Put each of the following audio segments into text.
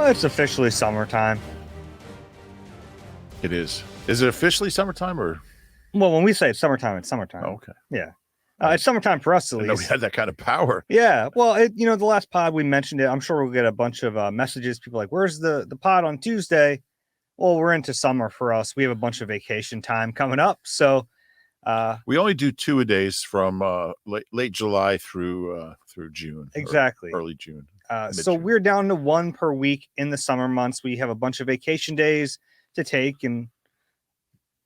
It's officially summertime. It is. Is it officially summertime or? Well, when we say it's summertime, it's summertime. Oh, okay. Yeah. It's summertime for us, at least. I know we had that kind of power. Yeah. Well, the last pod we mentioned it. I'm sure we'll get a bunch of messages. People like, where's the pod on Tuesday? Well, we're into summer for us. We have a bunch of vacation time coming up. So we only do 2-a-days from late July through June. Exactly. Early June. So we're down to one per week in the summer months. We have a bunch of vacation days to take, and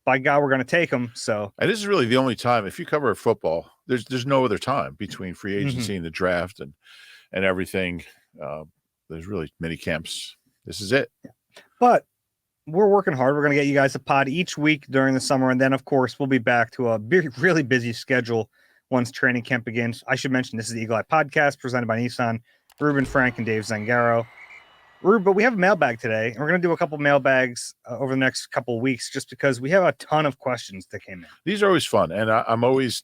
by God, we're going to take them. So, and this is really the only time, if you cover football, there's no other time between free agency and the draft and everything. There's really mini camps. This is it. But we're working hard. We're going to get you guys a pod each week during the summer. And then, of course, we'll be back to a really busy schedule once training camp begins. I should mention this is the Eagle Eye Podcast presented by Nissan, Reuben Frank, and Dave Zangaro. But we have a mailbag today, and we're going to do a couple mailbags over the next couple of weeks just because we have a ton of questions that came in. These are always fun, and I'm always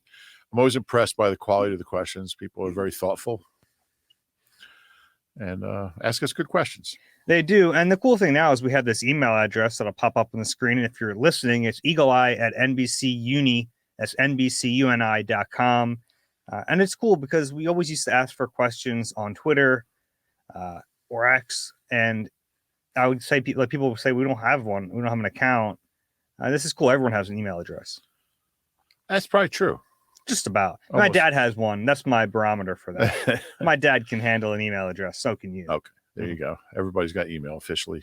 impressed by the quality of the questions. People are very thoughtful and ask us good questions. They do, and the cool thing now is we have this email address that'll pop up on the screen, and if you're listening, it's eagleeye@NBCUni, that's NBCUNI.com, and it's cool because we always used to ask for questions on Twitter or X, and I would say people would say we don't have one, we don't have an account. This is cool. Everyone has an email address. That's probably true. Just about. Almost. My dad has one. That's my barometer for that. My dad can handle an email address. So can you. Okay. There you go. Everybody's got email officially.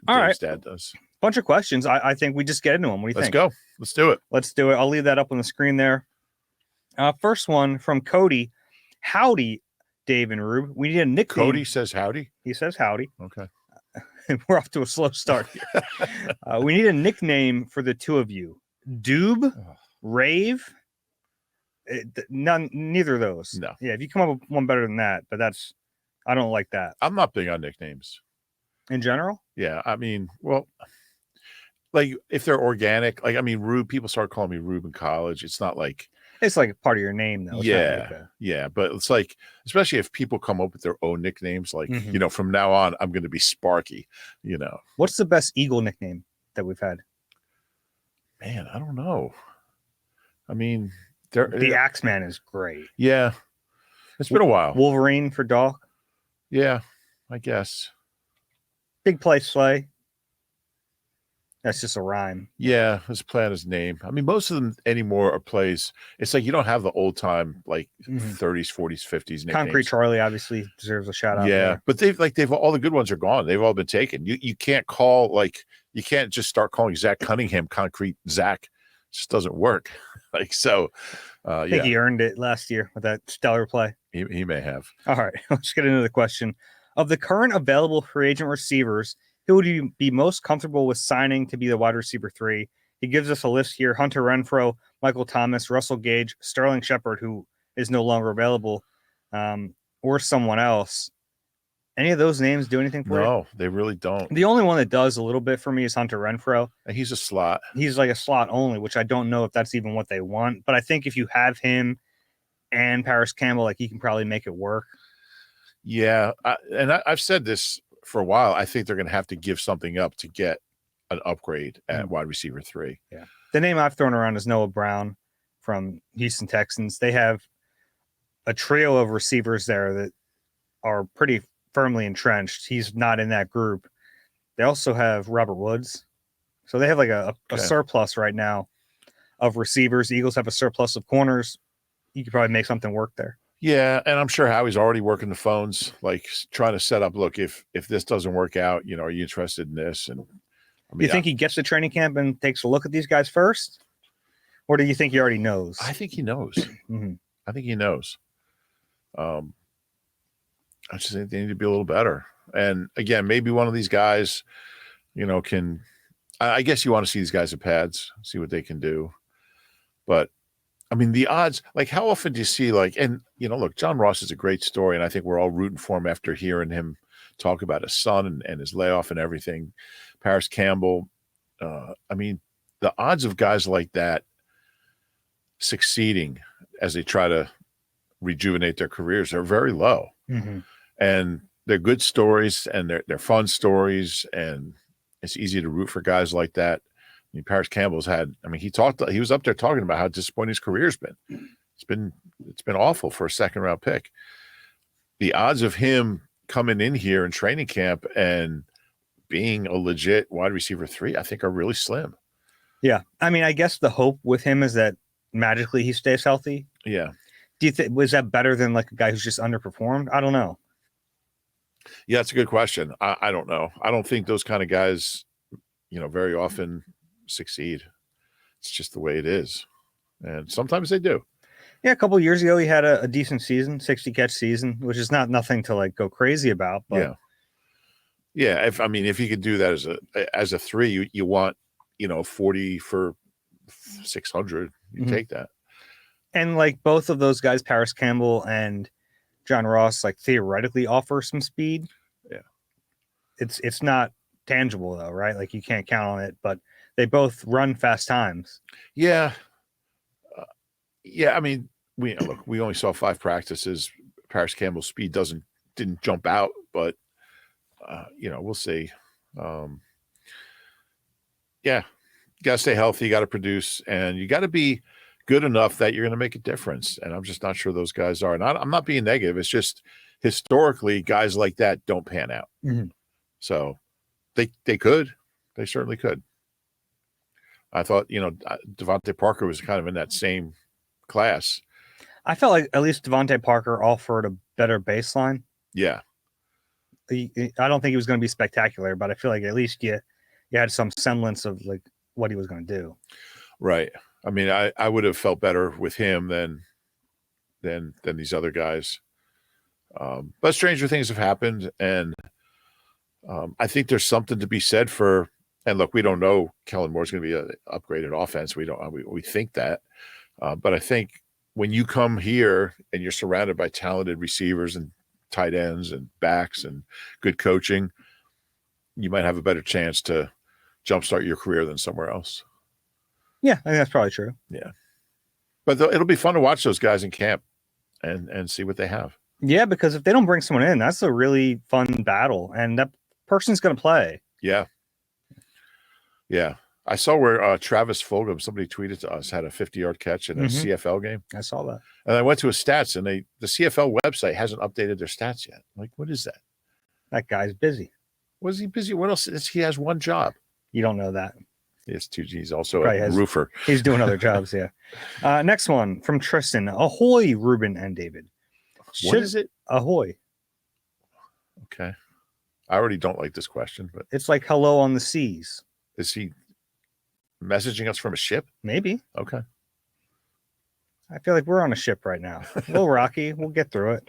All right. Dad does. Bunch of questions. I think we just get into them. What do you think? Let's go. Let's do it. Let's do it. I'll leave that up on the screen there. First one from Cody. Howdy, Dave and Rube. We need a nickname. Cody says howdy? He says howdy. Okay. We're off to a slow start here. We need a nickname for the two of you. Doob? Rave? Neither of those. No. Yeah, if you come up with one better than that, but I don't like that. I'm not big on nicknames. In general? Yeah, I mean, well, like if they're organic, like, I mean, Rube, people start calling me Rube in college. It's not like... It's like a part of your name, though. It's yeah, but it's like, especially if people come up with their own nicknames, like, from now on, I'm going to be Sparky, What's the best Eagle nickname that we've had? Man, I don't know. I mean... The Axeman is great. Yeah. It's been a while. Wolverine for dog. Yeah, I guess. Big Play Slay. That's just a rhyme. Yeah, let's play on his name. I mean, most of them anymore are plays. It's like you don't have the old time, like 30s, 40s, 50s nicknames. Concrete Charlie obviously deserves a shout out. Yeah, there. but they've all the good ones are gone. They've all been taken. You can't you can't just start calling Zach Cunningham Concrete Zach. It just doesn't work. I think he earned it last year with that stellar play. He may have. All right, let's get into the question. Of the current available free agent receivers, who would you be most comfortable with signing to be the wide receiver 3? He gives us a list here: Hunter Renfrow, Michael Thomas, Russell Gage, Sterling Shepard, who is no longer available, or someone else. Any of those names do anything for you? No, they really don't. The only one that does a little bit for me is Hunter Renfrow. And he's a slot. He's like a slot only, which I don't know if that's even what they want. But I think if you have him and Paris Campbell, like, he can probably make it work. Yeah, I've said this for a while. I think they're going to have to give something up to get an upgrade at wide receiver 3. Yeah. The name I've thrown around is Noah Brown from Houston Texans. They have a trio of receivers there that are pretty firmly entrenched. He's not in that group. They also have Robert Woods. So they have like a surplus right now of receivers. The Eagles have a surplus of corners. You could probably make something work there. Yeah, and I'm sure Howie's already working the phones, like trying to set up, look, if this doesn't work out, are you interested in this? And I mean, you think he gets to training camp and takes a look at these guys first? Or do you think he already knows? I think he knows. I think he knows. I just think they need to be a little better. And again, maybe one of these guys, can, I guess you want to see these guys at pads, see what they can do. But I mean, the odds, like, how often do you see, like, and, look, John Ross is a great story, and I think we're all rooting for him after hearing him talk about his son and his layoff and everything. Paris Campbell. I mean, the odds of guys like that succeeding as they try to rejuvenate their careers are very low. And they're good stories and they're fun stories, and it's easy to root for guys like that. I mean, Paris Campbell's had. I mean, he was up there talking about how disappointing his career's been. It's been awful for a second-round pick. The odds of him coming in here in training camp and being a legit wide receiver 3, I think, are really slim. Yeah, I mean, I guess the hope with him is that magically he stays healthy. Yeah. Do you think was that better than like a guy who's just underperformed? I don't know. Yeah, that's a good question. I don't know. I don't think those kind of guys, very often succeed. It's just the way it is, and sometimes they do. Yeah, a couple of years ago, he had a decent season, 60-catch season, which is nothing to like go crazy about. But yeah. If you could do that as a 3, you want 40 for 600. You take that. And like both of those guys, Paris Campbell and John Ross, like theoretically offer some speed. Yeah, it's not tangible though, right? Like you can't count on it, but they both run fast times. Yeah. I mean, we only saw 5 practices. Paris Campbell's speed didn't jump out, but we'll see. Yeah, you got to stay healthy, you got to produce, and you got to be good enough that you're going to make a difference. And I'm just not sure those guys are. And I'm not being negative. It's just historically guys like that don't pan out. Mm-hmm. So they certainly could. I thought, Devontae Parker was kind of in that same class. I felt like at least Devontae Parker offered a better baseline. Yeah. I don't think he was going to be spectacular, but I feel like at least you had some semblance of like what he was going to do. Right. I mean, I would have felt better with him than these other guys. But stranger things have happened, and I think there's something to be said for. And look, we don't know Kellen Moore's going to be an upgraded offense. We think that, but I think when you come here and you're surrounded by talented receivers and tight ends and backs and good coaching, you might have a better chance to jumpstart your career than somewhere else. Yeah, I think that's probably true. Yeah. But it'll be fun to watch those guys in camp and see what they have. Yeah, because if they don't bring someone in, that's a really fun battle. And that person's going to play. Yeah. Yeah. I saw where Travis Fulgham, somebody tweeted to us, had a 50-yard catch in a CFL game. I saw that. And I went to his stats, and the CFL website hasn't updated their stats yet. I'm like, what is that? That guy's busy. Was he busy? What else? He has one job. You don't know that. Yes, he's also a roofer. He's doing other jobs, yeah. Next one from Tristan. Ahoy, Reuben and David. What is it? Ahoy. Okay. I already don't like this question, but it's like hello on the seas. Is he messaging us from a ship? Maybe. Okay. I feel like we're on a ship right now. A little rocky. We'll get through it.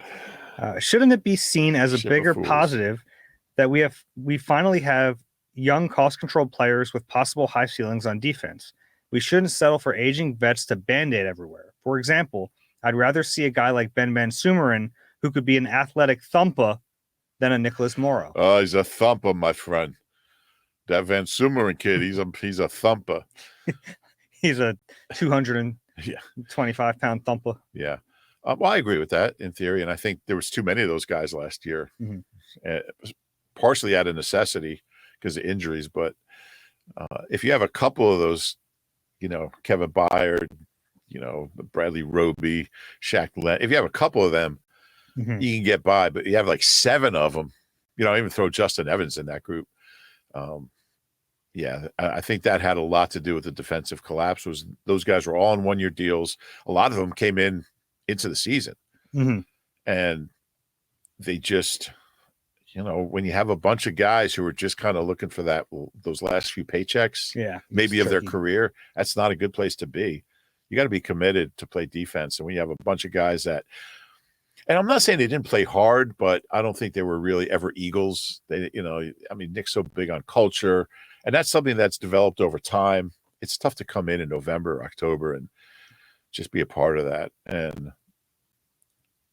Shouldn't it be seen as a bigger positive that we finally have young cost-controlled players with possible high ceilings on defense? We shouldn't settle for aging vets to band-aid everywhere. For example, I'd rather see a guy like Ben Sumarin who could be an athletic thumper than a Nicholas Morrow. Oh, he's a thumper, my friend. That Van Sumarin kid, he's a thumper. He's a 225-pound thumper. Yeah. Well, I agree with that in theory, and I think there was too many of those guys last year, partially out of necessity because of injuries. But if you have a couple of those, Kevin Byard, Bradley Roby, Shaq Leonard, if you have a couple of them, you can get by. But you have like 7 of them, even throw Justin Evans in that group. I think that had a lot to do with the defensive collapse. Was those guys were all on 1-year deals. A lot of them came into the season, and they just, when you have a bunch of guys who are just kind of looking for those last few paychecks, maybe of their career, that's not a good place to be. You got to be committed to play defense, and when you have a bunch of guys that. And I'm not saying they didn't play hard, but I don't think they were really ever Eagles. Nick's so big on culture, and that's something that's developed over time. It's tough to come in November, October, and just be a part of that. And,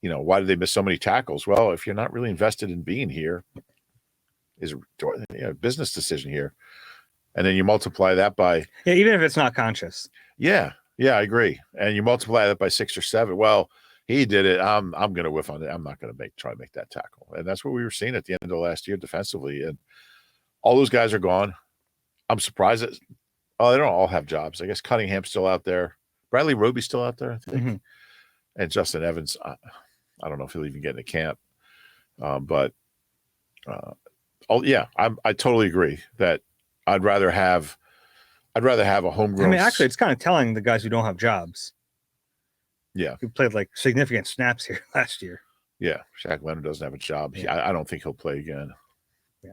why did they miss so many tackles? Well, if you're not really invested in being here, is a business decision here. And then you multiply that by. Yeah, even if it's not conscious. Yeah, I agree. And you multiply that by 6 or 7. Well, He did it. I'm going to whiff on it. I'm not going to try to make that tackle. And that's what we were seeing at the end of last year defensively. And all those guys are gone. I'm surprised that they don't all have jobs. I guess Cunningham's still out there. Bradley Roby's still out there, I think. Mm-hmm. And Justin Evans, I don't know if he'll even get into camp. I totally agree that I'd rather have a homegrown. I mean, actually, it's kind of telling the guys who don't have jobs. Yeah. Who played like significant snaps here last year. Yeah. Shaq Leonard doesn't have a job. Yeah. I don't think he'll play again. Yeah.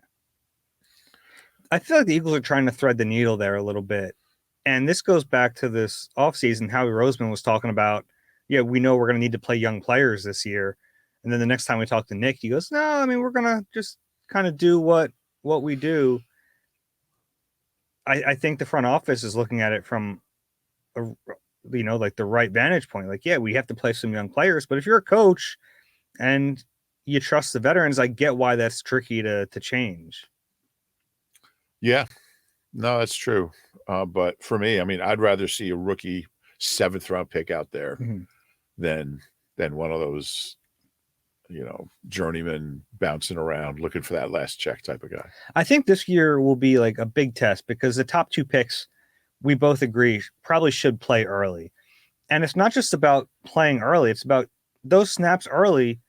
I feel like the Eagles are trying to thread the needle there a little bit. And this goes back to this offseason. Howie Roseman was talking about, we know we're going to need to play young players this year. And then the next time we talk to Nick, he goes, no, I mean, we're going to just kind of do what we do. I think the front office is looking at it from like the right vantage point. Like, we have to play some young players, but if you're a coach and you trust the veterans, I get why that's tricky to change. Yeah, no, that's true. But for me, I mean, I'd rather see a rookie 7th round pick out there mm-hmm. than one of those, journeyman bouncing around looking for that last check type of guy. I think this year will be like a big test because the top 2 picks, we both agree, probably should play early. And it's not just about playing early. It's about those snaps early.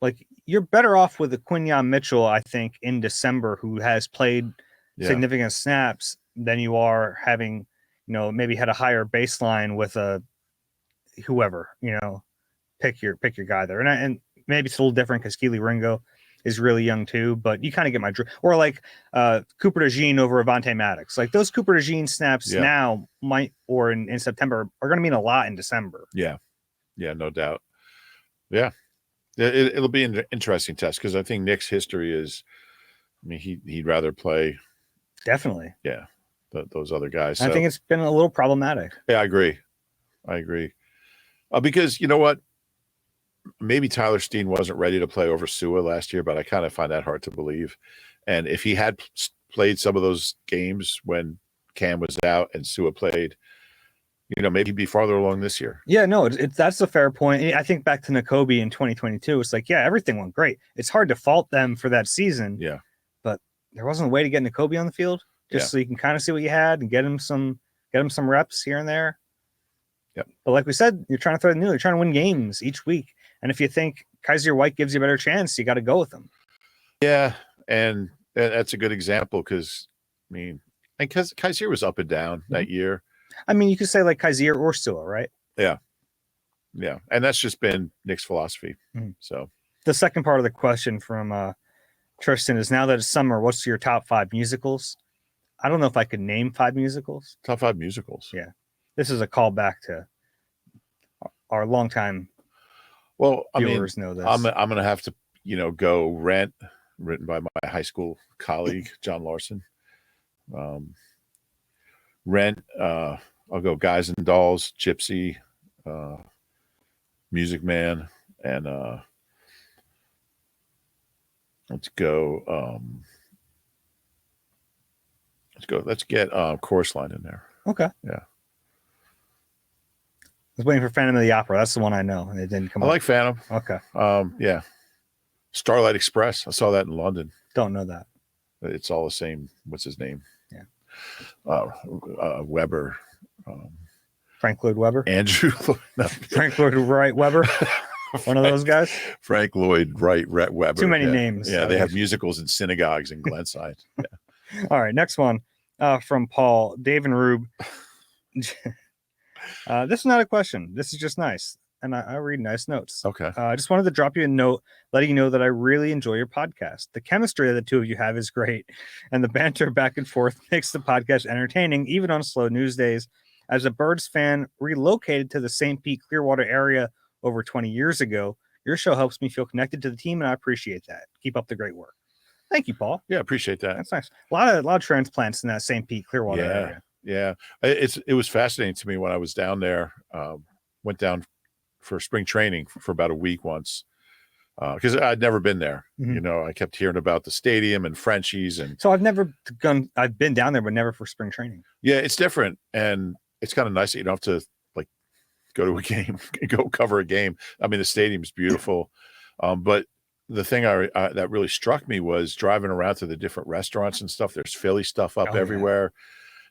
Like, you're better off with a Quinyon Mitchell, I think, in December, who has played significant snaps than you are having, maybe had a higher baseline with a whoever, pick your guy there. And maybe it's a little different because Keely Ringo is really young too, but you kind of get my drift. Or like Cooper DeJean over Avonte Maddox. Like those Cooper DeJean snaps now or in September are going to mean a lot in December. Yeah. Yeah, no doubt. Yeah. It'll be an interesting test because I think Nick's history is, I mean, he'd rather play. Definitely. Yeah. Those other guys. I think it's been a little problematic. Yeah, I agree. Because you know what? Maybe Tyler Steen wasn't ready to play over Sua last year, but I kind of find that hard to believe. And if he had played some of those games when Cam was out and Sua played, maybe he'd be farther along this year. Yeah, no, that's a fair point. I think back to Nakobe in 2022. It's like, everything went great. It's hard to fault them for that season. Yeah. But there wasn't a way to get Nakobe on the field just so you can kind of see what you had and get him some reps here and there. Yep. But like we said, you're trying to throw the needle. You're trying to win games each week. And if you think Kaiser White gives you a better chance, you got to go with him. Yeah, and that's a good example because, Kaiser was up and down that year. I mean, you could say like Kaiser or Sua, right? Yeah. Yeah, and that's just been Nick's philosophy. Mm-hmm. So the second part of the question from Tristan is, now that it's summer, what's your top 5 musicals? I don't know if I could name 5 musicals. Top 5 musicals. Yeah. This is a callback to our longtime viewers know this. I'm going to have to, go Rent, written by my high school colleague, John Larson. Rent, I'll go Guys and Dolls, Gypsy, Music Man, and let's get Chorus Line in there. Okay. Yeah. I was waiting for Phantom of the Opera. That's the one I know, and it didn't come up. I like Phantom. Okay. Yeah. Starlight Express. I saw that in London. Don't know that. It's all the same. What's his name? Yeah. Weber. Frank Lloyd Webber? Andrew. No. Frank Lloyd Wright Webber? One of those guys? Frank Lloyd Wright Webber. Too many names. Yeah, they have musicals in synagogues in Glenside. Yeah. All right, next one from Paul. Dave and Rube. This is not a question. This is just nice. And I read nice notes. Okay. I just wanted to drop you a note letting you know that I really enjoy your podcast. The chemistry that the two of you have is great. And the banter back and forth makes the podcast entertaining, even on slow news days. As a Birds fan relocated to the St. Pete Clearwater area over 20 years ago, your show helps me feel connected to the team, and I appreciate that. Keep up the great work. Thank you, Paul. Yeah, appreciate that. That's nice. A lot of transplants in that St. Pete Clearwater area. Yeah. It was fascinating to me when I was down there. Went down for spring training for about a week once because I'd never been there. Mm-hmm. I kept hearing about the stadium and Frenchies. And so I've been down there, but never for spring training. Yeah, it's different. And it's kind of nice that you don't have to go to a game, go cover a game. I mean, the stadium's beautiful. But the thing that really struck me was driving around to the different restaurants and stuff. There's Philly stuff up everywhere.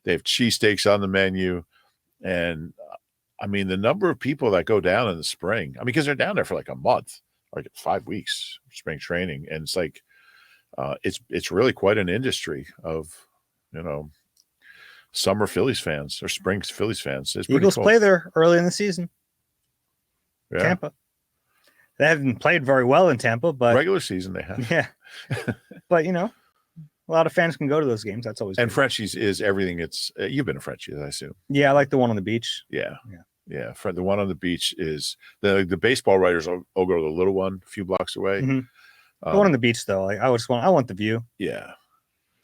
They have cheesesteaks on the menu. And I mean, the number of people that go down in the spring, I mean, because they're down there for like a month, like 5 weeks, spring training. And it's like, it's really quite an industry of, summer Phillies fans or spring Phillies fans. It's Eagles cool. play there early in the season. Yeah. Tampa. They haven't played very well in Tampa, but regular season they have. Yeah. But a lot of fans can go to those games. That's always and good. Frenchie's is everything. It's you've been to Frenchie's, I assume. Yeah, I like the one on the beach. Yeah. The one on the beach is the baseball writers will go to the little one a few blocks away. Mm-hmm. The one on the beach though, I want the view. Yeah.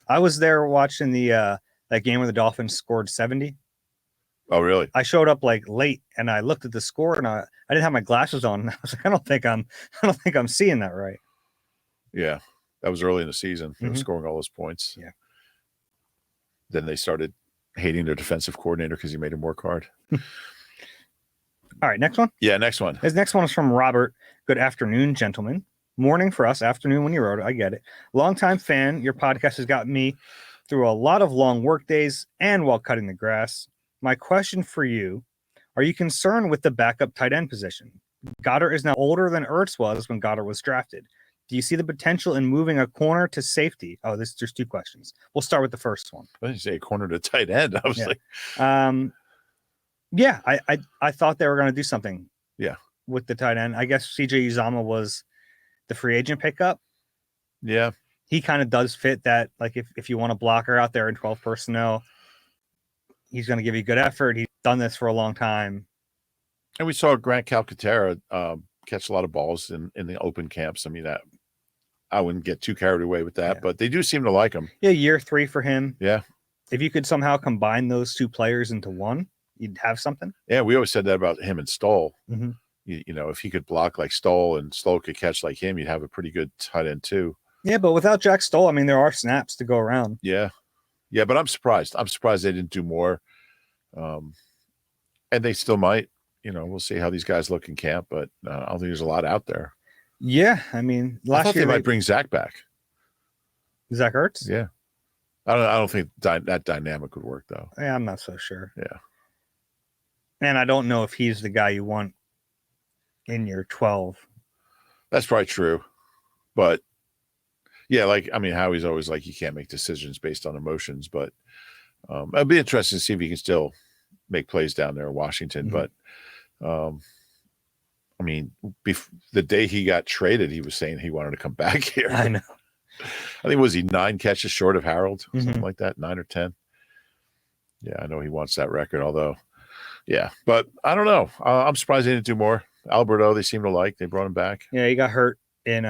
I was there watching the that game where the Dolphins scored 70. Oh, really? I showed up like late and I looked at the score and I didn't have my glasses on. And I was like, I don't think I'm seeing that right. Yeah. That was early in the season. They were scoring all those points. Yeah. Then they started hating their defensive coordinator because he made him work hard. All right, next one. Yeah, next one. This next one is from Robert. Good afternoon, gentlemen. Morning for us, afternoon when you wrote it. I get it. Longtime fan. Your podcast has gotten me through a lot of long work days and while cutting the grass. My question for you, are you concerned with the backup tight end position? Goddard is now older than Ertz was when Goddard was drafted. Do you see the potential in moving a corner to safety? Oh, there's two questions. We'll start with the first one. What did you say, corner to tight end? I was like... Yeah, I thought they were going to do something with the tight end. I guess CJ Uzama was the free agent pickup. Yeah. He kind of does fit that. Like if you want a blocker out there in 12 personnel, he's going to give you good effort. He's done this for a long time. And we saw Grant Calcaterra catch a lot of balls in the open camps. I mean, I wouldn't get too carried away with that, but they do seem to like him. Yeah, year 3 for him. Yeah. If you could somehow combine those two players into one, you'd have something. Yeah, we always said that about him and Stoll. Mm-hmm. If he could block like Stoll and Stoll could catch like him, you'd have a pretty good tight end too. Yeah, but without Jack Stoll, I mean, there are snaps to go around. Yeah, but I'm surprised. I'm surprised they didn't do more. And they still might. We'll see how these guys look in camp, but I don't think there's a lot out there. Yeah, I mean, I thought they might bring Zach back. Zach Ertz? Yeah. I don't think that dynamic would work though. Yeah, I'm not so sure. Yeah. And I don't know if he's the guy you want in your 12. That's probably true. But yeah, Howie's always like, you can't make decisions based on emotions, but it'd be interesting to see if he can still make plays down there in Washington. Mm-hmm. But the day he got traded, he was saying he wanted to come back here. I know. I think, was he 9 catches short of Harold? Something like that, 9 or 10. Yeah, I know he wants that record, although, yeah. But I don't know. I'm surprised they didn't do more. Alberto, they seem to like. They brought him back. Yeah, he got hurt in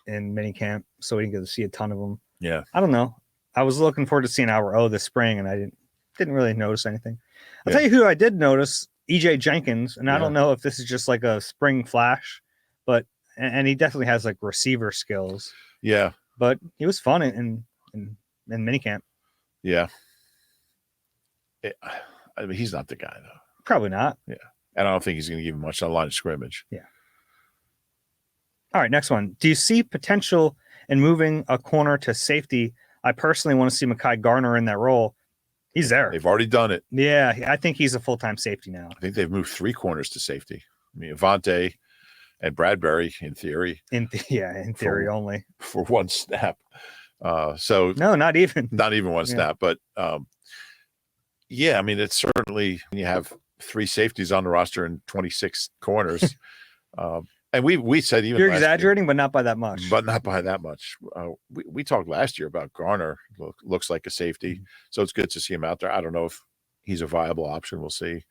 minicamp, so we didn't get to see a ton of them. Yeah. I don't know. I was looking forward to seeing Alberto this spring, and I didn't really notice anything. I'll tell you who I did notice, EJ Jenkins, and I don't know if this is just like a spring flash, but and he definitely has like receiver skills. Yeah. But he was fun in minicamp. Yeah. He's not the guy, though. Probably not. Yeah. And I don't think he's going to give him much on the line of scrimmage. Yeah. All right, next one. Do you see potential in moving a corner to safety? I personally want to see Mekhi Garner in that role. He's there. They've already done it. Yeah, I think he's a full-time safety now. I think they've moved 3 corners to safety. I mean, Avante and Bradbury, in theory. In theory only. For one snap. So no, not even. Not even one snap. But it's certainly when you have 3 safeties on the roster and 26 corners. And we said even you're exaggerating, but not by that much. But not by that much. We talked last year about Garner. Looks like a safety, so it's good to see him out there. I don't know if he's a viable option. We'll see.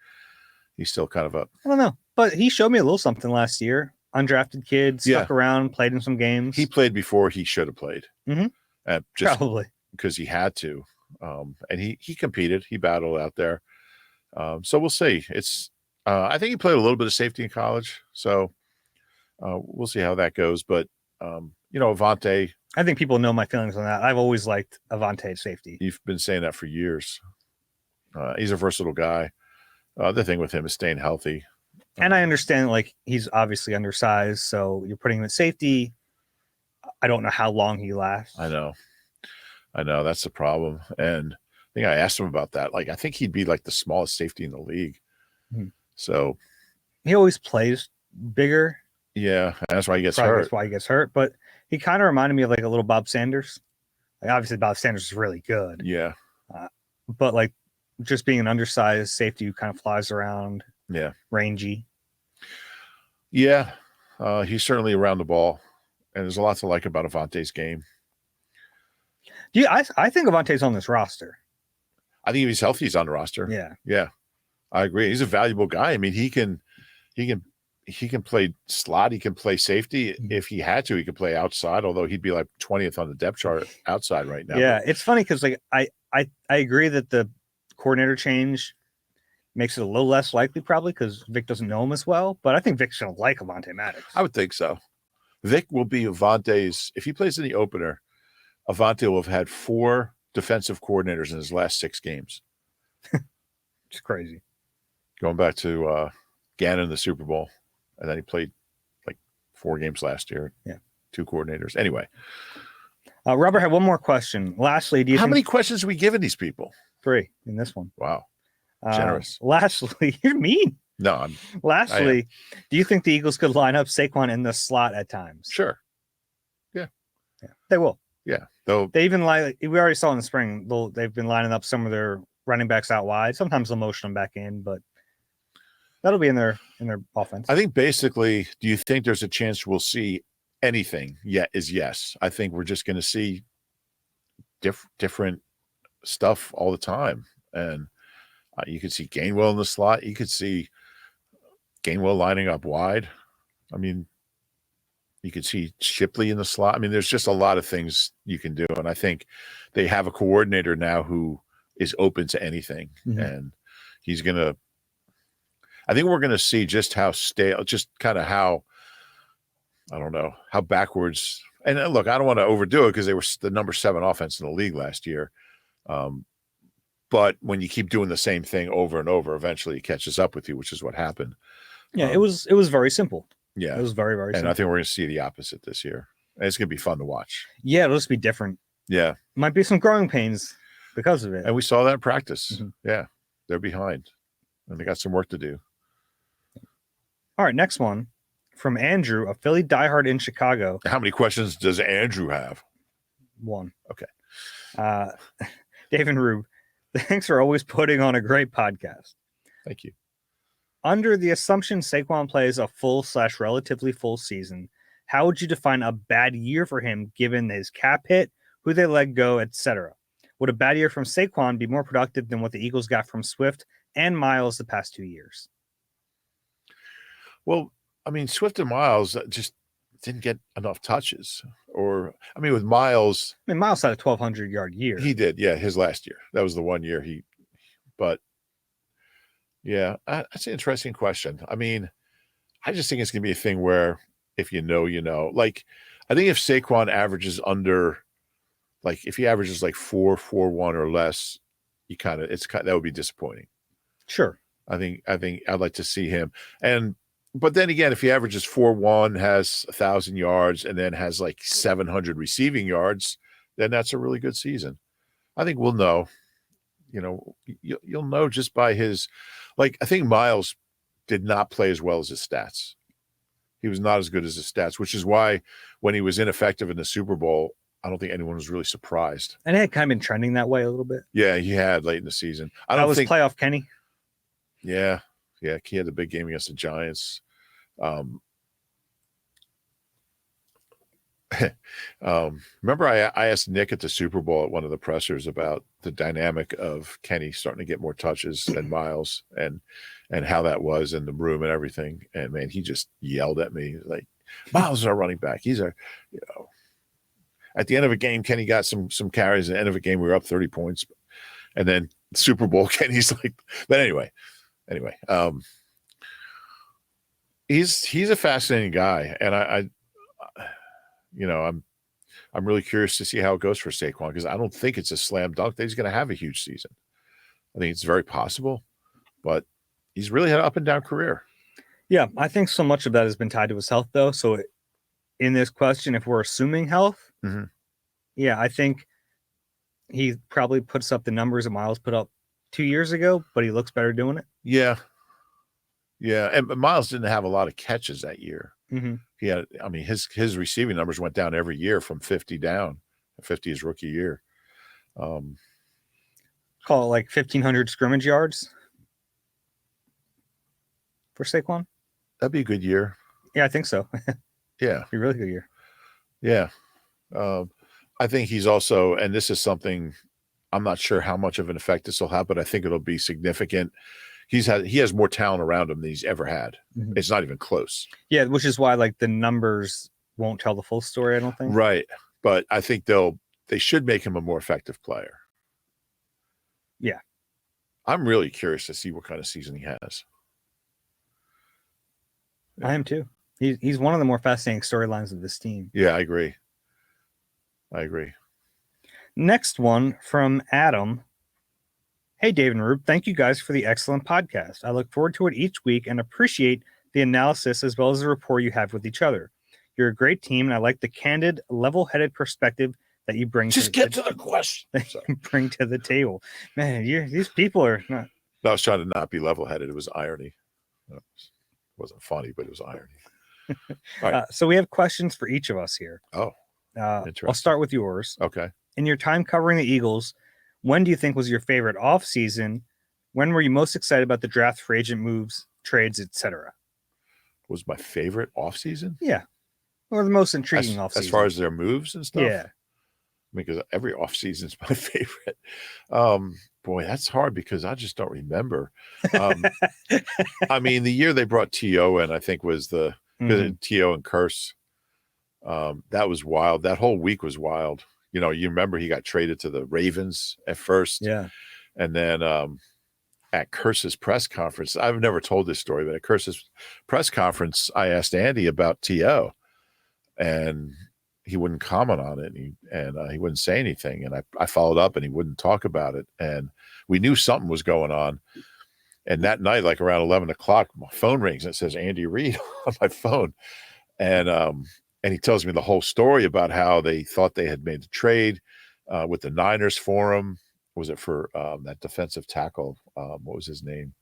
He's still kind of I don't know, but he showed me a little something last year. Undrafted kid, stuck around, played in some games. He played before he should have played. Mm-hmm. Just probably because he had to, and he competed. He battled out there. So we'll see. It's I think he played a little bit of safety in college, so. We'll see how that goes, but Avante. I think people know my feelings on that. I've always liked Avante safety. You've been saying that for years. He's a versatile guy, The thing with him is staying healthy. And I understand, like, he's obviously undersized, so you're putting him at safety. I don't know how long he lasts. I know. That's the problem. And I think I asked him about that. Like, I think he'd be like the smallest safety in the league. So he always plays bigger. Yeah, that's why he gets Probably hurt. That's why he gets hurt. But he kind of reminded me of like a little Bob Sanders. Like, obviously, Bob Sanders is really good. Yeah. But like just being an undersized safety who kind of flies around. Yeah. Rangy. Yeah. He's certainly around the ball. And there's a lot to like about Avante's game. Yeah, I think Avante's on this roster. I think if he's healthy, he's on the roster. Yeah. Yeah. I agree. He's a valuable guy. I mean, he can play slot. He can play safety. If he had to, he could play outside, although he'd be like 20th on the depth chart outside right now. Yeah. It's funny because like I agree that the coordinator change makes it a little less likely probably because Vic doesn't know him as well. But I think Vic's going to like Avante Maddox. I would think so. Vic will be Avante's, if he plays in the opener, Avante will have had 4 defensive coordinators in his last 6 games. It's crazy. Going back to Gannon in the Super Bowl. And then he played like 4 games last year. Yeah. 2 coordinators. Anyway. Robert had one more question. Lastly, how many questions are we giving these people? 3 in this one. Wow. Generous. Lastly, you're mean. No, Lastly, do you think the Eagles could line up Saquon in the slot at times? Sure. Yeah. They will. Yeah. They even we already saw in the spring, they've been lining up some of their running backs out wide. Sometimes they'll motion them back in, but that'll be in their offense. I think basically, do you think there's a chance we'll see anything? Yes. I think we're just going to see different stuff all the time. And you could see Gainwell in the slot. You could see Gainwell lining up wide. I mean, you could see Shipley in the slot. I mean, there's just a lot of things you can do. And I think they have a coordinator now who is open to anything. Mm-hmm. And he's going to, I think we're going to see just how stale, just kind of how, I don't know, how backwards. And look, I don't want to overdo it because they were the number 7 offense in the league last year. But when you keep doing the same thing over and over, eventually it catches up with you, which is what happened. Yeah, it was very simple. Yeah. It was very, very simple. And I think we're going to see the opposite this year. And it's going to be fun to watch. Yeah, it'll just be different. Yeah. Might be some growing pains because of it. And we saw that in practice. Mm-hmm. Yeah. They're behind. And they got some work to do. All right, next one from Andrew, a Philly diehard in Chicago. How many questions does Andrew have? 1. Okay. Dave and Rube, thanks for always putting on a great podcast. Thank you. Under the assumption Saquon plays a full/relatively full season, how would you define a bad year for him given his cap hit, who they let go, etc.? Would a bad year from Saquon be more productive than what the Eagles got from Swift and Miles the past 2 years? Well, I mean, Swift and Miles just didn't get enough touches. Or, I mean, with Miles. I mean, Miles had a 1,200-yard year. He did, yeah, his last year. That was the one year but. Yeah, that's an interesting question. I mean, I just think it's going to be a thing where if you know, you know. Like, I think if Saquon averages if he averages like 4.41 or less, that would be disappointing. Sure. I think I'd like to see him. But then again, if he averages 4.1, has 1,000 yards, and then has like 700 receiving yards, then that's a really good season. I think we'll know. You know, you'll know just by his, I think Miles did not play as well as his stats. He was not as good as his stats, which is why when he was ineffective in the Super Bowl, I don't think anyone was really surprised. And it had kind of been trending that way a little bit. Yeah, he had late in the season. That was playoff Kenny. Yeah. He had the big game against the Giants. Remember I asked Nick at the Super Bowl at one of the pressers about the dynamic of Kenny starting to get more touches than Miles and how that was in the room and everything. And man, he just yelled at me like, Miles is our running back. He's our, at the end of a game, Kenny got some carries. At the end of a game, we were up 30 points. And then Super Bowl, Kenny's like, but anyway, he's a fascinating guy. And I'm really curious to see how it goes for Saquon because I don't think it's a slam dunk that he's going to have a huge season. I think it's very possible, but he's really had an up and down career. Yeah, I think so much of that has been tied to his health, though. So in this question, if we're assuming health, yeah, I think he probably puts up the numbers that Miles put up 2 years ago, but he looks better doing it. Yeah. Yeah. And Miles didn't have a lot of catches that year. Mm-hmm. He had, I mean, his receiving numbers went down every year from 50 down. 50 his rookie year. Call it like 1,500 scrimmage yards for Saquon. That'd be a good year. Yeah, I think so. Yeah. Be a really good year. Yeah. I think he's also, and this is something I'm not sure how much of an effect this will have, but I think it'll be significant. He has more talent around him than he's ever had. Mm-hmm. It's not even close. Yeah, which is why like the numbers won't tell the full story, I don't think. Right. But I think they should make him a more effective player. Yeah. I'm really curious to see what kind of season he has. Yeah. I am too. He's one of the more fascinating storylines of this team. Yeah, I agree. Next one from Adam. Hey, Dave and Rube, thank you guys for the excellent podcast. I look forward to it each week and appreciate the analysis as well as the rapport you have with each other. You're a great team, and I like the candid, level-headed perspective that you bring. Just get to the question. That you bring to the table. Man, these people are not. I was trying to not be level-headed. It was irony. It wasn't funny, but it was irony. Right. So we have questions for each of us here. Oh, I'll start with yours. Okay. In your time covering the Eagles, when do you think was your favorite offseason? When were you most excited about the draft, free agent moves, trades, etc.? Was my favorite offseason? Yeah. Or the most intriguing offseason. As far as their moves and stuff? Yeah. Because every offseason is my favorite. Boy, that's hard because I just don't remember. I mean, the year they brought T.O. in, I think was the T.O. and Curse. That was wild. That whole week was wild. You know, you remember he got traded to the Ravens at first. Yeah. And then at Curse's press conference, I've never told this story, but at Curse's press conference, I asked Andy about T.O. and he wouldn't comment on it, and he wouldn't say anything. And I followed up, and he wouldn't talk about it. And we knew something was going on. And that night, like around 11 o'clock, my phone rings, and it says Andy Reid on my phone. And he tells me the whole story about how they thought they had made the trade with the Niners for him. Was it for that defensive tackle? What was his name?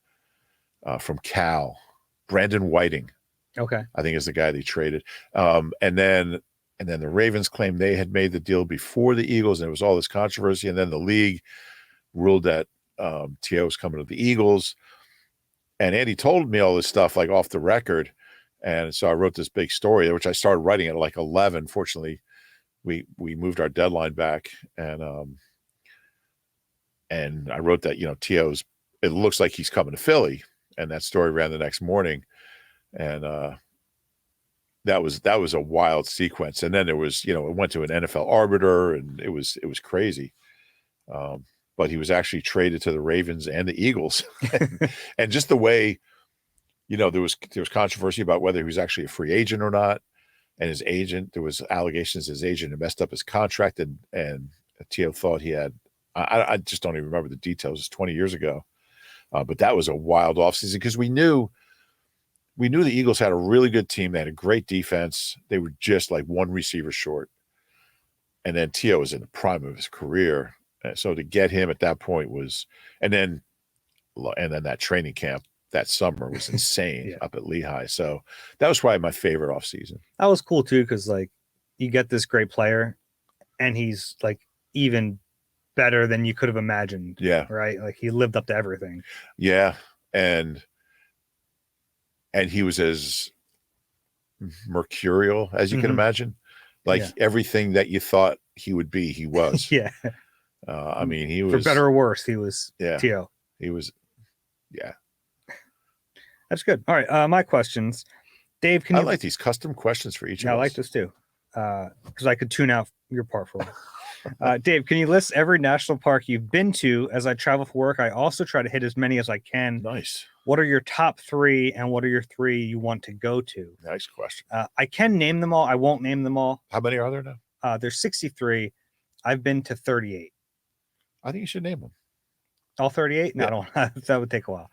From Cal, Brandon Whiting. Okay. I think is the guy they traded. And then the Ravens claimed they had made the deal before the Eagles, and there was all this controversy. And then the league ruled that T.O. was coming to the Eagles. And Andy told me all this stuff like off the record. And so I wrote this big story, which I started writing at like 11. Fortunately, we moved our deadline back. And I wrote that, you know, T.O.'s, it looks like he's coming to Philly. And that story ran the next morning. And that was a wild sequence. And then there was, you know, it went to an NFL arbiter, and it was crazy. But he was actually traded to the Ravens and the Eagles. And just the way, you know, there was controversy about whether he was actually a free agent or not. And his agent, there was allegations his agent had messed up his contract, and T.O. thought he had, I just don't even remember the details. It's 20 years ago. But that was a wild offseason because we knew the Eagles had a really good team. They had a great defense. They were just like one receiver short. And then T.O. was in the prime of his career. So to get him at that point was, and then that training camp that summer was insane up at Lehigh. So that was probably my favorite offseason. That was cool too, because like you get this great player and he's like even better than you could have imagined. Yeah. Right. Like he lived up to everything. Yeah. And he was as mercurial as you can imagine. Like everything that you thought he would be, he was. Yeah. I mean, he was, for better or worse, he was T.O. He was, yeah. That's good. All right. My questions. Dave, can you... I like these custom questions for each of us. I like this too. Because I could tune out your part for me. Dave, can you list every national park you've been to? As I travel for work, I also try to hit as many as I can. Nice. What are your top 3, and what are your 3 you want to go to? Nice question. I can name them all. I won't name them all. How many are there now? There's 63. I've been to 38. I think you should name them. All 38? No, I don't. That would take a while.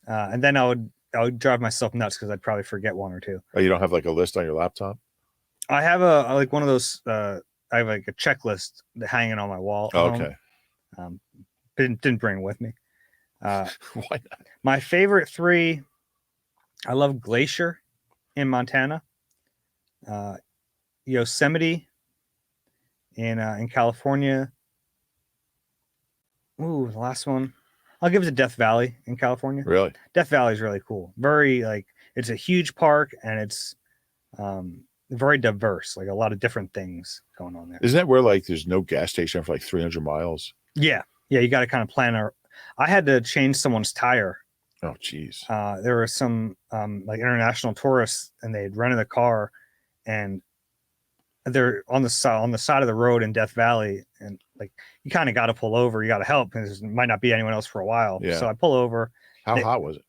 And then I would drive myself nuts because I'd probably forget one or two. Oh, you don't have like a list on your laptop? I have a like one of those. I have like a checklist hanging on my wall. Oh, okay. Didn't bring it with me. Why not? My favorite three. I love Glacier in Montana, Yosemite in California. Ooh, the last one. I'll give it to Death Valley in California. Really? Death Valley is really cool. Very it's a huge park and it's very diverse. Like a lot of different things going on there. Isn't that where like there's no gas station for like 300 miles? Yeah. You got to kind of plan. I had to change someone's tire. Oh, geez. There were some like international tourists, and they had rented a car, and they're on the side of the road in Death Valley, and like you kind of got to pull over. You got to help because there might not be anyone else for a while. Yeah. So I pull over. How hot was it?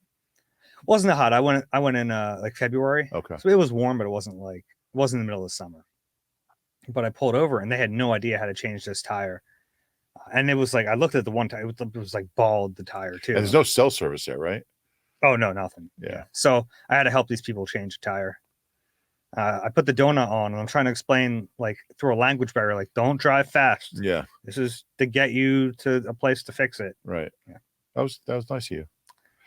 Wasn't that hot. I went in like February. Okay. So it was warm, but it wasn't in the middle of summer. But I pulled over, and they had no idea how to change this tire. And it was like, I looked at the one tire, it was like bald, the tire too. And there's no cell service there, right? Oh, no, nothing. Yeah. So I had to help these people change a tire. I put the donut on, and I'm trying to explain, like, through a language barrier, like, don't drive fast. Yeah. This is to get you to a place to fix it. Right. Yeah. That was nice of you.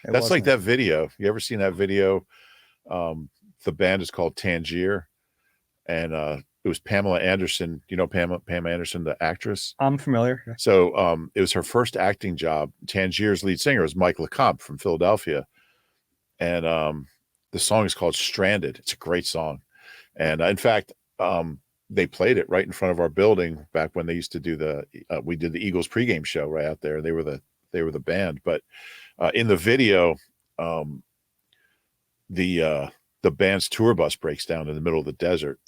That's like that video. You ever seen that video? The band is called Tangier, and it was Pamela Anderson. You know Pam Anderson, the actress? I'm familiar. So it was her first acting job. Tangier's lead singer was Mike LeCompte from Philadelphia. And the song is called Stranded. It's a great song. And in fact, they played it right in front of our building back when they used to do we did the Eagles pregame show right out there. They were the band. But in the video, the band's tour bus breaks down in the middle of the desert.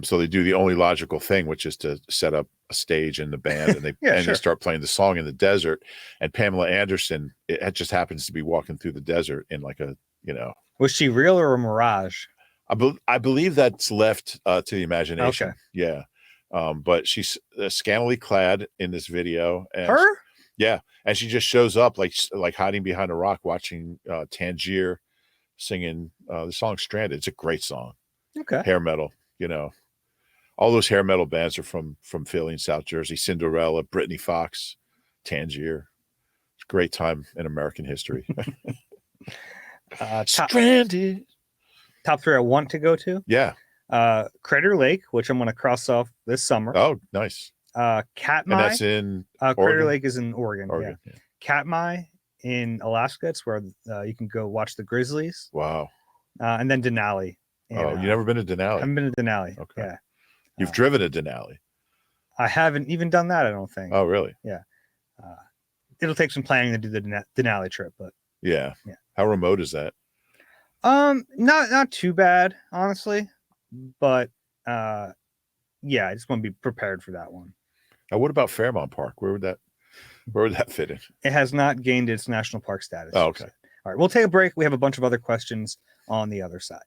So they do the only logical thing, which is to set up a stage in the band, and they start playing the song in the desert. And Pamela Anderson, it just happens to be walking through the desert in like Was she real or a mirage? I believe that's left to the imagination. Okay. Yeah. But she's scantily clad in this video. And Her? Yeah. And she just shows up like hiding behind a rock, watching Tangier singing the song Stranded. It's a great song. Okay. Hair metal. All those hair metal bands are from Philly and South Jersey. Cinderella, Brittany Fox, Tangier. It's a great time in American history. Stranded. Top three I want to go to. Yeah. Crater Lake, which I'm going to cross off this summer. Oh, nice. Katmai. And that's in Crater Lake is in Oregon. Yeah. Katmai in Alaska. It's where you can go watch the Grizzlies. Wow. And then Denali. And, you never been to Denali? I haven't been to Denali. Okay. Yeah. You've driven to Denali? I haven't even done that, I don't think. Oh, really? Yeah. It'll take some planning to do the Denali trip, but yeah. How remote is that? Not too bad, honestly, but I just want to be prepared for that one. Now, what about Fairmount Park? Where would that fit in? It has not gained its national park status. Oh, okay. All right, we'll take a break. We have a bunch of other questions on the other side.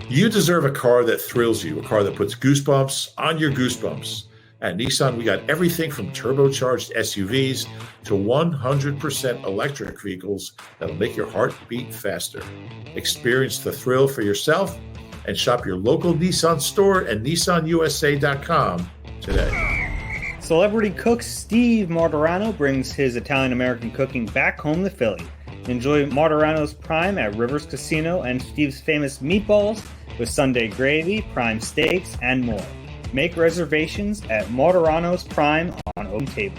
You deserve a car that thrills you, a car that puts goosebumps on your goosebumps. At Nissan, we got everything from turbocharged SUVs to 100% electric vehicles that'll make your heart beat faster. Experience the thrill for yourself and shop your local Nissan store at nissanusa.com today. Celebrity cook Steve Martorano brings his Italian-American cooking back home to Philly. Enjoy Martorano's Prime at Rivers Casino and Steve's famous meatballs with Sunday gravy, prime steaks, and more. Make reservations at Martorano's Prime on Open Table.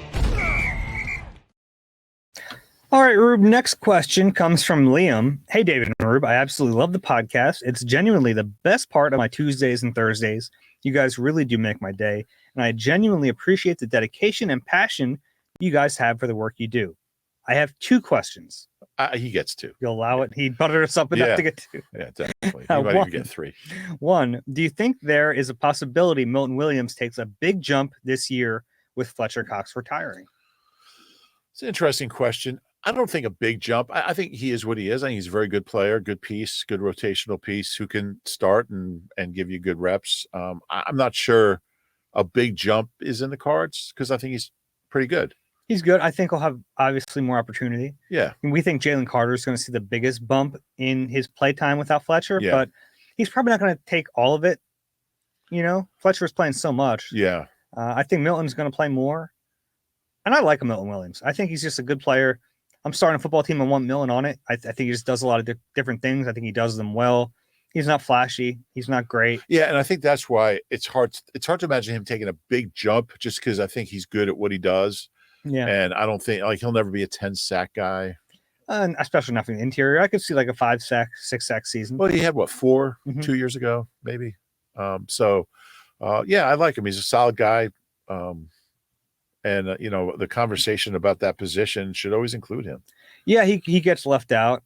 All right, Rube, next question comes from Liam. Hey, David and Rube, I absolutely love the podcast. It's genuinely the best part of my Tuesdays and Thursdays. You guys really do make my day, and I genuinely appreciate the dedication and passion you guys have for the work you do. I have two questions. He gets two. You'll allow it? He buttered us up enough to get two. Yeah, definitely. He might even get three. One, do you think there is a possibility Milton Williams takes a big jump this year with Fletcher Cox retiring? It's an interesting question. I don't think a big jump. I think he is what he is. I think he's a very good player, good piece, good rotational piece who can start and give you good reps. I'm not sure a big jump is in the cards because I think he's pretty good. He's good. I think he'll have obviously more opportunity. Yeah. And we think Jalen Carter is going to see the biggest bump in his play time without Fletcher, Yeah. but he's probably not going to take all of it. Fletcher's playing so much. Yeah. I think Milton's going to play more. And I like Milton Williams. I think he's just a good player. I'm starting a football team. I want Milton on it. I think he just does a lot of different things. I think he does them well. He's not flashy. He's not great. Yeah, and I think that's why it's hard to imagine him taking a big jump just because I think he's good at what he does. Yeah. And I don't think he'll never be a 10-sack guy. And especially not from the interior. I could see like a 5-sack, 6-sack season. Well, he had 4 Mhm. 2 years ago, maybe. Yeah, I like him. He's a solid guy. The conversation about that position should always include him. Yeah, he gets left out,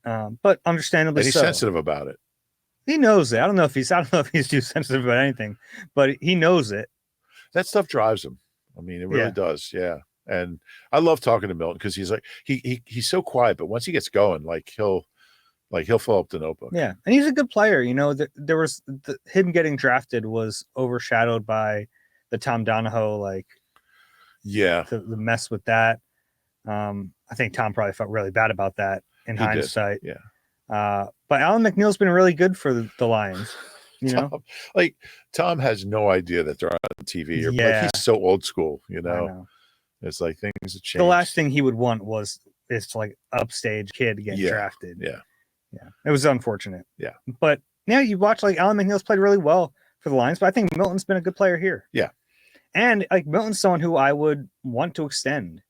but understandably And he's so. sensitive about it. He knows it. I don't know if he's too sensitive about anything, but he knows it. That stuff drives him. I mean, it really does. Yeah. And I love talking to Milton because he's like he's so quiet, but once he gets going, he'll fill up the notebook. Yeah, and he's a good player. There was him getting drafted was overshadowed by the Tom Donahoe the mess with that. I think Tom probably felt really bad about that in hindsight. Yeah. But Alan McNeil's been really good for the Lions. Tom has no idea that they're on TV. He's so old school. I know. It's like things have changed. The last thing he would want is to upstage kid get drafted. Yeah. Yeah. It was unfortunate. Yeah. But now you watch Alan McNeil's played really well for the Lions, but I think Milton's been a good player here. Yeah. And Milton's someone who I would want to extend.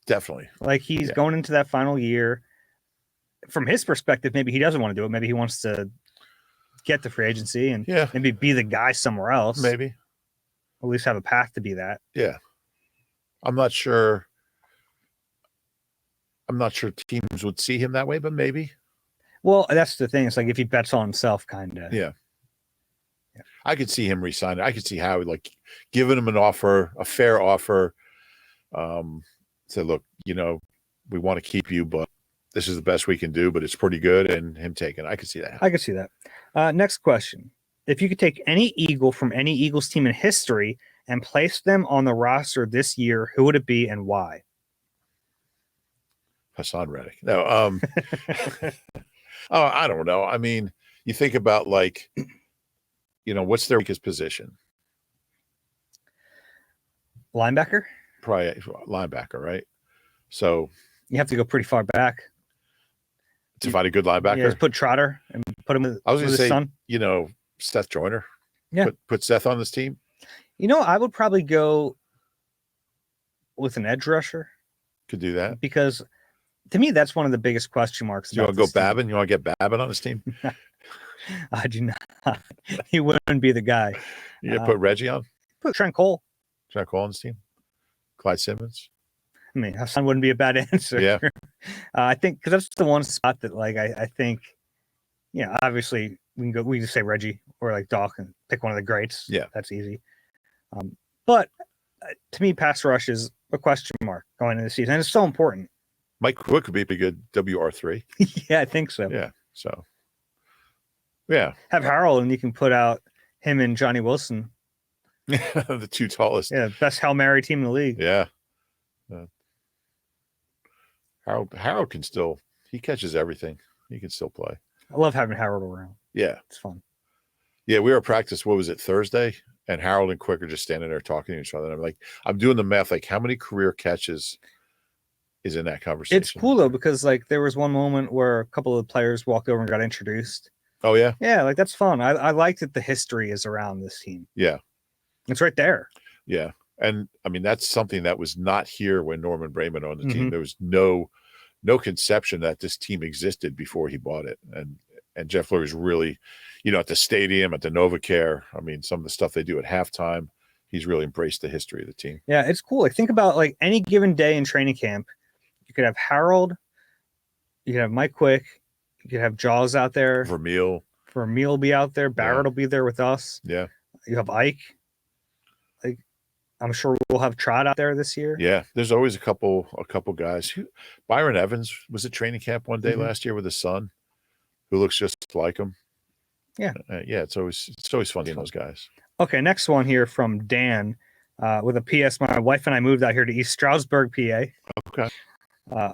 Definitely. He's going into that final year. From his perspective, maybe he doesn't want to do it. Maybe he wants to get the free agency and maybe be the guy somewhere else. Maybe. At least have a path to be that. Yeah. I'm not sure teams would see him that way, but maybe. Well, that's the thing. It's if he bets on himself, kind of. Yeah. I could see him resigning. I could see how giving him an offer, a fair offer. Say, look, we want to keep you, but this is the best we can do, but it's pretty good. And him taking, I could see that. I could see that. Next question. If you could take any Eagle from any Eagles team in history and place them on the roster this year, who would it be and why? Hassan Reddick. No. I don't know. I mean, you think about what's their weakest position? Linebacker? Probably linebacker, right? So you have to go pretty far back to find a good linebacker. Yeah, just put Trotter and put him with his son. Seth Joyner. Yeah. Put Seth on this team. I would probably go with an edge rusher. Could do that. Because to me, that's one of the biggest question marks. You want to go Babin? You want to get Babin on this team? I do not. He wouldn't be the guy. You put Reggie on? Put Trent Cole. Trent Cole on this team? Clyde Simmons? I mean, Hassan wouldn't be a bad answer. Yeah. I think because that's the one spot that I think, obviously we can just say Reggie or Doc and pick one of the greats. Yeah. That's easy. But to me, pass rush is a question mark going into the season. And it's so important. Mike Quick would be a good WR3. Yeah, I think so. Yeah. So, yeah. Have Harold and you can put out him and Johnny Wilson. The two tallest. Yeah, best Hail Mary team in the league. Yeah. Harold can still, he catches everything. He can still play. I love having Harold around. Yeah. It's fun. Yeah, we were at practice, what was it, Thursday? And Harold and Quick are just standing there talking to each other. And I'm doing the math, how many career catches is in that conversation? It's cool, though, because, there was one moment where a couple of players walked over and got introduced. Oh, yeah? Yeah, that's fun. I like that the history is around this team. Yeah. It's right there. Yeah. And, I mean, that's something that was not here when Norman Brayman owned the team. There was no conception that this team existed before he bought it. And Jeff Lurie's really, at the stadium, at the NovaCare, I mean, some of the stuff they do at halftime, he's really embraced the history of the team. Yeah, it's cool. Think about, any given day in training camp, you could have Harold, you could have Mike Quick, you could have Jaws out there. Vermeil will be out there. Barrett will be there with us. Yeah. You have Ike. I'm sure we'll have Trot out there this year. Yeah, there's always a couple guys. Byron Evans was at training camp one day last year with his son, who looks just like him. Yeah, yeah. It's always fun seeing those guys. Okay, next one here from Dan. With a PS, my wife and I moved out here to East Stroudsburg, PA. Okay.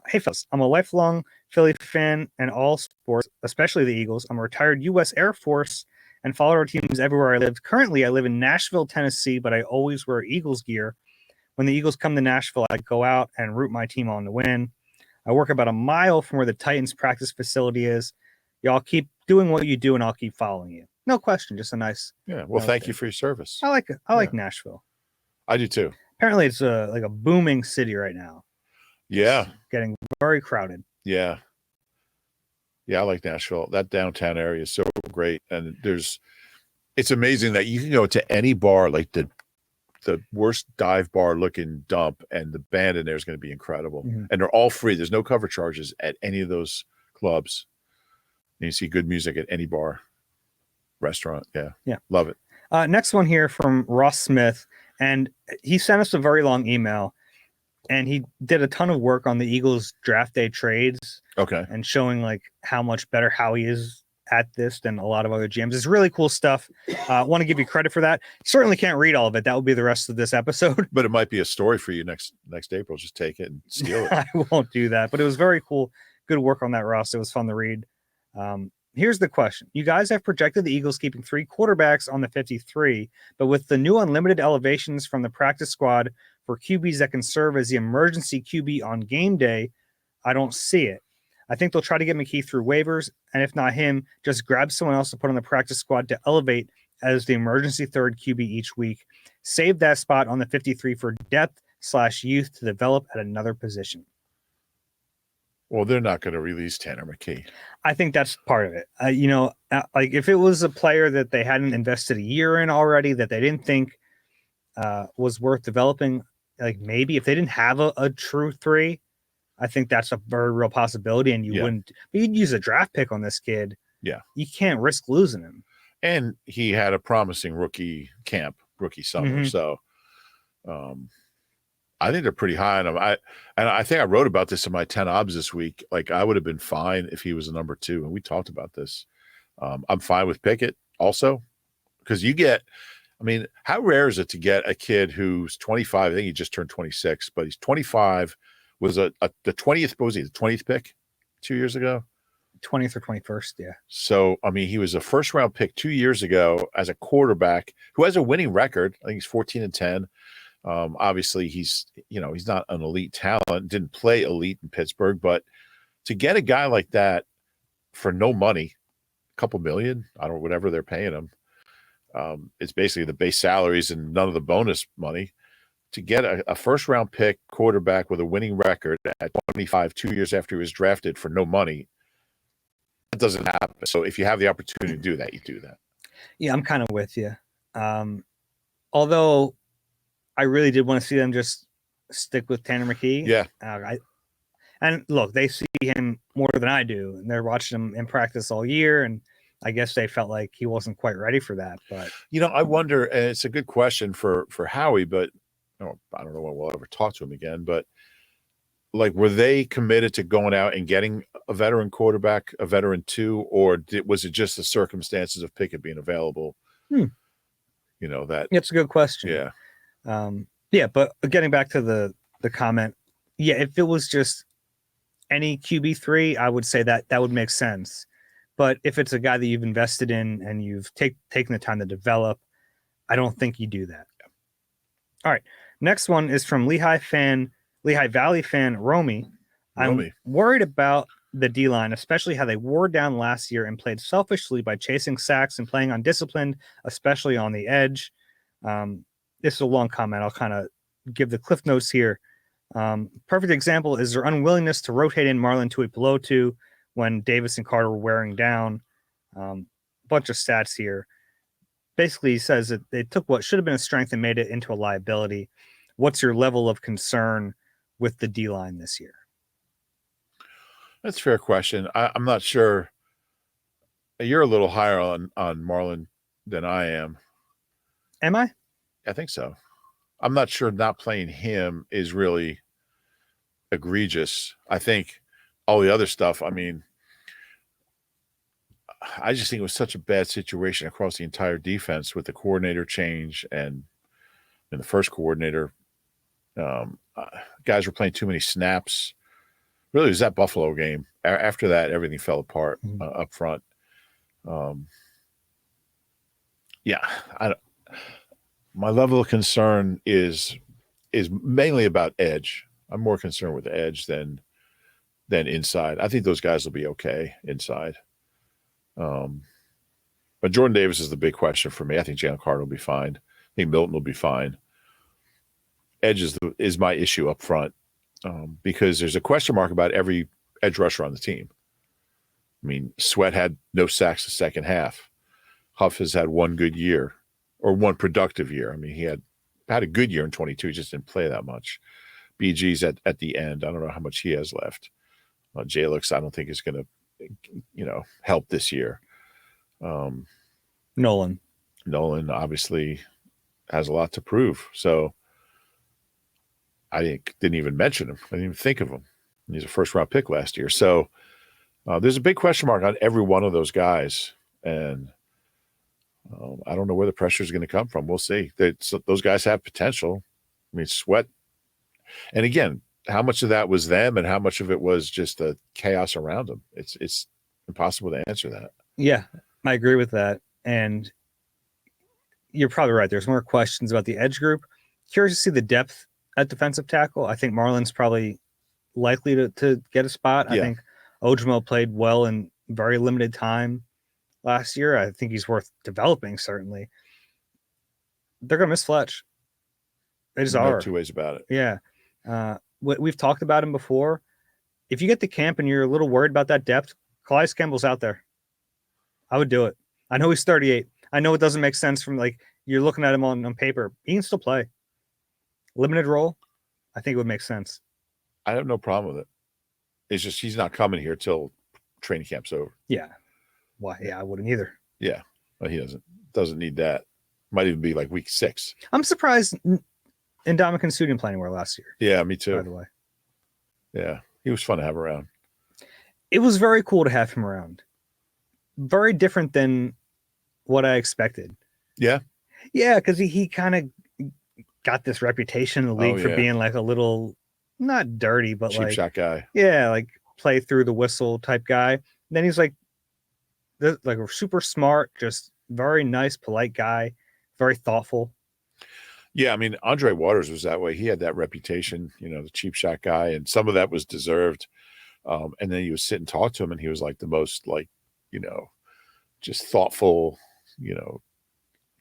Hey, fellas, I'm a lifelong Philly fan and all sports, especially the Eagles. I'm a retired U.S. Air Force and followed our teams everywhere I lived. Currently, I live in Nashville, Tennessee, but I always wear Eagles gear. When the Eagles come to Nashville, I go out and root my team on to win. I work about a mile from where the Titans practice facility is. Y'all keep doing what you do, and I'll keep following you. No question, just a nice. Yeah. Well, thank you for your service. I like it. I like Nashville. I do too. Apparently, it's like a booming city right now. Yeah. It's getting very crowded. Yeah. Yeah, I like Nashville. That downtown area is so great. And it's amazing that you can go to any bar, like the worst dive bar looking dump, and the band in there is going to be incredible. Mm-hmm. And they're all free. There's no cover charges at any of those clubs. And you see good music at any bar, restaurant. Yeah. Yeah. Love it. Next one here from Ross Smith. And he sent us a very long email, and he did a ton of work on the Eagles draft day trades. Okay. And showing like how much better Howie is at this than a lot of other GMs. It's really cool stuff. I want to give you credit for that. Certainly can't read all of it. That will be the rest of this episode. But it might be a story for you next April. Just take it and steal it. I won't do that. But it was very cool. Good work on that, Ross. It was fun to read. Here's the question. You guys have projected the Eagles keeping 3 quarterbacks on the 53, but with the new unlimited elevations from the practice squad for QBs that can serve as the emergency QB on game day, I don't see it. I think they'll try to get McKee through waivers, and if not him, just grab someone else to put on the practice squad to elevate as the emergency third QB each week. Save that spot on the 53 for depth/youth to develop at another position. Well, they're not going to release Tanner McKee. I think that's part of it. Like if it was a player that they hadn't invested a year in already, that they didn't think was worth developing, like maybe if they didn't have a true 3, I think that's a very real possibility. And you wouldn't, but you'd use a draft pick on this kid. Yeah. You can't risk losing him. And he had a promising rookie summer. Mm-hmm. So I think they're pretty high on him. I think I wrote about this in my 10 obs this week. Like I would have been fine if he was a number 2. And we talked about this. I'm fine with Pickett also, because how rare is it to get a kid who's 25? I think he just turned 26, but he's 25, was the 20th, what was he, the 20th pick 2 years ago? 20th or 21st, yeah. So, he was a first round pick 2 years ago as a quarterback who has a winning record. I think he's 14-10. Obviously he's not an elite talent, didn't play elite in Pittsburgh, but to get a guy like that for no money, a couple million, whatever they're paying him. It's basically the base salaries and none of the bonus money. To get a first round pick quarterback with a winning record at 25, 2 years after he was drafted for no money, that doesn't happen. So if you have the opportunity to do that, you do that. Yeah, I'm kind of with you. Although I really did want to see them just stick with Tanner McKee. Yeah. And look, they see him more than I do, and they're watching him in practice all year, and I guess they felt like he wasn't quite ready for that. But I wonder, and it's a good question for Howie, but I don't know when we'll ever talk to him again. But like, were they committed to going out and getting a veteran quarterback, a veteran 2, or was it just the circumstances of Pickett being available? That's a good question. Yeah. But getting back to the comment, if it was just any QB3, I would say that would make sense. But if it's a guy that you've invested in and you've taken the time to develop, I don't think you do that. All right. Next one is from Lehigh Valley fan Romy. I'm worried about the D-line, especially how they wore down last year and played selfishly by chasing sacks and playing undisciplined, especially on the edge. This is a long comment. I'll kind of give the cliff notes here. Perfect example is their unwillingness to rotate in Marlon Tuipulotu when Davis and Carter were wearing down. Bunch of stats here. Basically, he says that they took what should have been a strength and made it into a liability. What's your level of concern with the D-line this year? That's a fair question. I'm not sure. You're a little higher on Marlon than I am. Am I? I think so. I'm not sure not playing him is really egregious. I think all the other stuff, I just think it was such a bad situation across the entire defense with the coordinator change and in the first coordinator. Guys were playing too many snaps. Really, it was that Buffalo game. After that, everything fell apart up front. My level of concern is mainly about edge. I'm more concerned with edge than inside. I think those guys will be okay inside. But Jordan Davis is the big question for me. I think Jalen Carter will be fine. I think Milton will be fine. Edge is my issue up front because there's a question mark about every edge rusher on the team. I mean, Sweat had no sacks the second half. Huff has had one good year or one productive year. I mean, he had a good year in 22. He just didn't play that much. BG's at the end. I don't know how much he has left. Jalix, I don't think is going to, help this year. Nolan obviously has a lot to prove. So I didn't even mention him. I didn't even think of him. He's a first-round pick last year. So there's a big question mark on every one of those guys. And I don't know where the pressure is going to come from. We'll see. Those guys have potential. I mean, Sweat. And again, how much of that was them and how much of it was just the chaos around them? It's impossible to answer that. Yeah, I agree with that. And you're probably right. There's more questions about the edge group. Curious to see the depth at defensive tackle. I think Marlon's probably likely to get a spot. Yeah. I think Ojimo played well in very limited time last year. I think he's worth developing, certainly. They're going to miss Fletch. They just are. No two ways about it. Yeah. We've talked about him before. If you get to camp and you're a little worried about that depth, Calais Campbell's out there. I would do it. I know he's 38. I know it doesn't make sense from you're looking at him on paper. He can still play. Limited role, I think it would make sense. I have no problem with it. It's just he's not coming here till training camp's over. Yeah. Why? Yeah, I wouldn't either. Yeah. Well, he doesn't need that. Might even be like week 6. I'm surprised Ndamukong Suh didn't play anywhere last year. Yeah, me too. By the way. Yeah. He was fun to have around. It was very cool to have him around. Very different than what I expected. Yeah. Yeah, because he kind of got this reputation in the league for being a little, not dirty, but cheap shot guy. Yeah, play through the whistle type guy. And then he's a super smart, just very nice, polite guy, very thoughtful. Yeah, I mean, Andre Waters was that way. He had that reputation, the cheap shot guy, and some of that was deserved. And then you would sit and talk to him, and he was the most just thoughtful,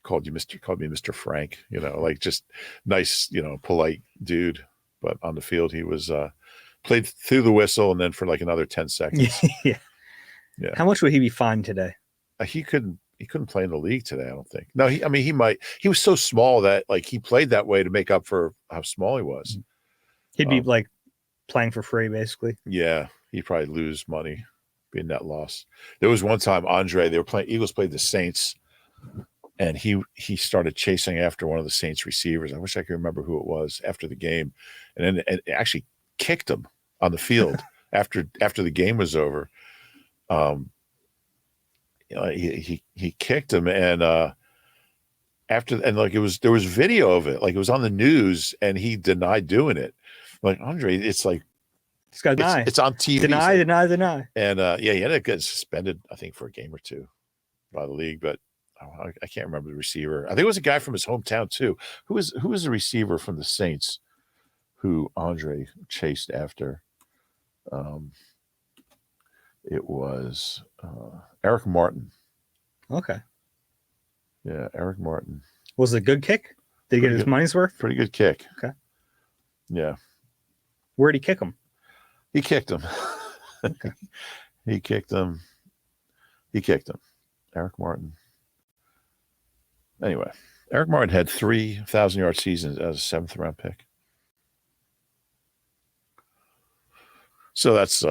called me Mr. Frank, just nice, polite dude. But on the field, he was played through the whistle and then for another 10 seconds. Yeah. How much would he be fined today? He couldn't play in the league today, I don't think. No, he might. He was so small that he played that way to make up for how small he was. He'd be playing for free, basically. Yeah, he'd probably lose money, be a net loss. There was one time Eagles played the Saints, and he started chasing after one of the Saints receivers. I wish I could remember who it was after the game, and then it actually kicked him on the field after the game was over. He kicked him, and there was video of it, it was on the news, and he denied doing it. Andre, it's this guy deny. It's on TV. Deny. And he ended up getting suspended, I think, for a game or two by the league, but I can't remember the receiver. I think it was a guy from his hometown too. Who was the receiver from the Saints who Andre chased after? It was Eric Martin. Okay. Yeah, Eric Martin. Was it a good kick? Did he get his money's worth? Pretty good kick. Okay. Yeah. Where'd he kick him? He kicked him. Okay. He kicked him. Eric Martin. Anyway, Eric Martin had 3,000-yard seasons as a 7th-round pick. So that's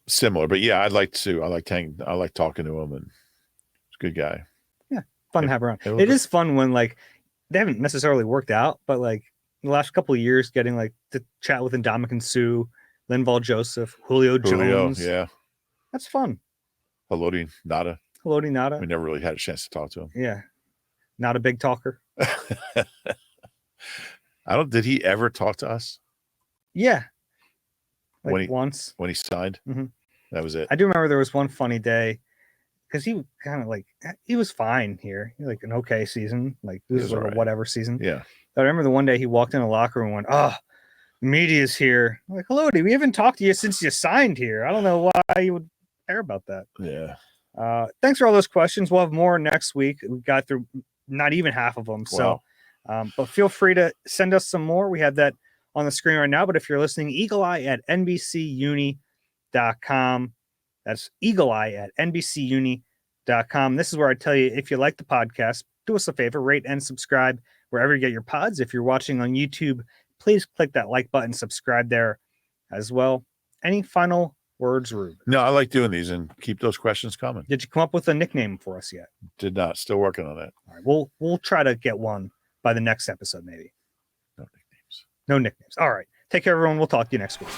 similar, but yeah, I like talking to him, and he's a good guy. Yeah, fun to have around. It is fun when they haven't necessarily worked out, but the last couple of years, getting to chat with Ndamukong Suh, Linval Joseph, Julio Jones. Yeah, that's fun. Haloti Ngata. We never really had a chance to talk to him. Yeah, Not a big talker. Did he ever talk to us? Yeah. Once. When he signed? Mm-hmm. That was it. I do remember there was one funny day because he kind of he was fine here. He like an okay season. Like this was like a whatever season. Yeah. But I remember the one day he walked in the locker room and went, "Oh, media's here." I'm like, hello, dude. We haven't talked to you since you signed here. I don't know why you would care about that. Yeah. Thanks for all those questions. We'll have more next week. We got through not even half of them. Wow. So, but feel free to send us some more. We have that on the screen right now. But if you're listening, eagle-eye at NBCUni.com. That's eagle-eye at NBCUni.com. This is where I tell you, if you like the podcast, do us a favor, rate and subscribe wherever you get your pods. If you're watching on YouTube, please click that like button, subscribe there as well. Any final words, Rube? No, I like doing these and keep those questions coming. Did you come up with a nickname for us yet? Did not. Still working on that. All right, we'll try to get one by the next episode, maybe. No nicknames. No nicknames. All right. Take care, everyone. We'll talk to you next week.